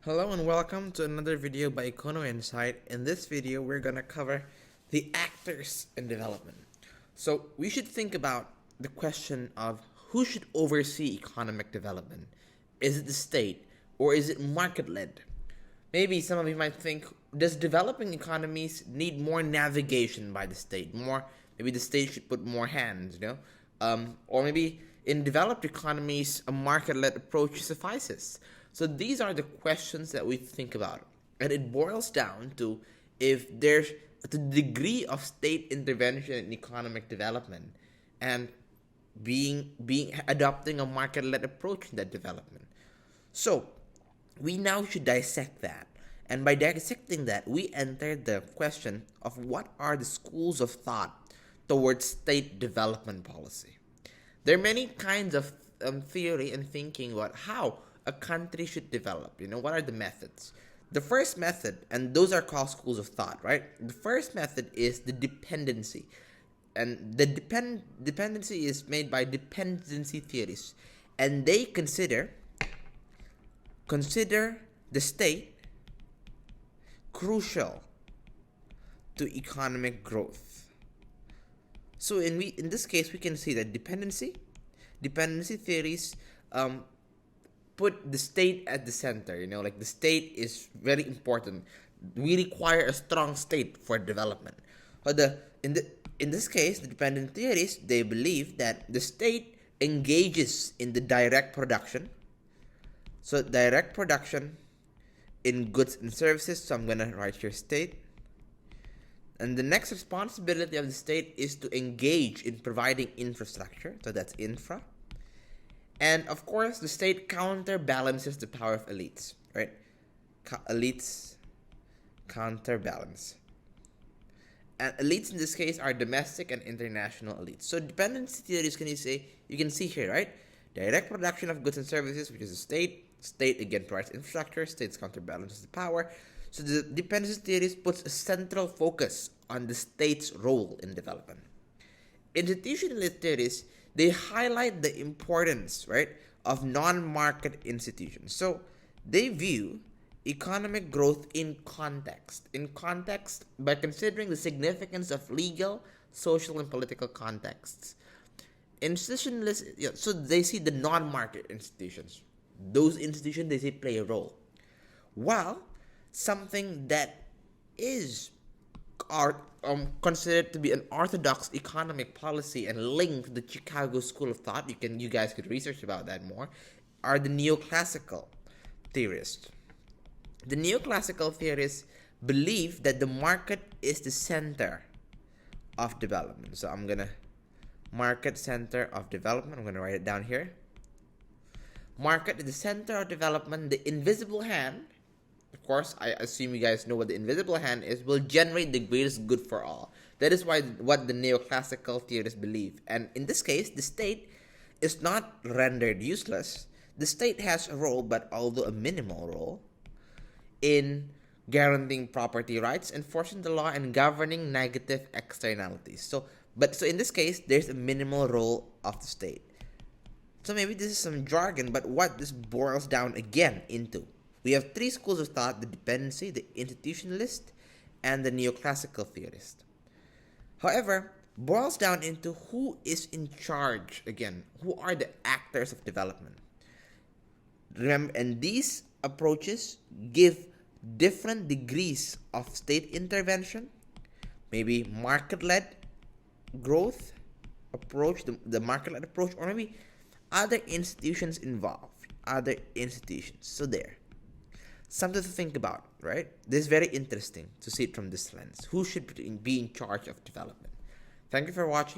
Hello and welcome to another video by Econo Insight. In this video, we're gonna cover the actors in development. So we should think about the question of who should oversee economic development. Is it the state or is it market-led? Maybe some of you might think, does developing economies need more navigation by the state? Maybe the state should put more hands. Or maybe in developed economies, a market-led approach suffices. So these are the questions that we think about, and it boils down to if there's the degree of state intervention in economic development, and being adopting a market-led approach in that development. So we now should dissect that. And by dissecting that, we enter the question of what are the schools of thought towards state development policy. There are many kinds of theory and thinking about how a country should develop. What are the methods? The first method, and those are called schools of thought, right? The first method is the dependency. And the dependency is made by dependency theories. And they consider the state crucial to economic growth. So in this case, we can see that dependency theories put the state at the center. Like the state is very important. We require a strong state for development. But in this case, the dependent theories, they believe that the state engages in the direct production. So direct production in goods and services. So I'm gonna write here state. And the next responsibility of the state is to engage in providing infrastructure. So that's infra. And of course, the state counterbalances the power of elites, right? Elites counterbalance. And elites in this case are domestic and international elites. So dependency theories, you can see here, right? Direct production of goods and services, which is the state. State again provides infrastructure. States counterbalances the power. So the dependency theories puts a central focus on the state's role in development. Institutionalist theories, they highlight the importance, right, of non-market institutions. So they view economic growth in context by considering the significance of legal, social, and political contexts. Institutionalists, so they see the non-market institutions. Those institutions, they say, play a role. While something that is considered to be an orthodox economic policy and linked to the Chicago School of Thought, you guys could research about that more, are the neoclassical theorists. The neoclassical theorists believe that the market is the center of development. So I'm gonna market center of development. I'm gonna write it down here. Market is the center of development. The invisible hand, of course, I assume you guys know what the invisible hand is, will generate the greatest good for all. That is what the neoclassical theorists believe. And in this case, the state is not rendered useless. The state has a role, but although a minimal role, in guaranteeing property rights, enforcing the law, and governing negative externalities. So in this case, there's a minimal role of the state. So maybe this is some jargon, but what this boils down again into. We have three schools of thought: the dependency, the institutionalist, and the neoclassical theorist. However, boils down into who is in charge again. Who are the actors of development? Remember, and these approaches give different degrees of state intervention, maybe market-led growth approach, the market-led approach, or maybe other institutions involved, other institutions. So there. Something to think about, right? This is very interesting to see it from this lens. Who should be in charge of development? Thank you for watching.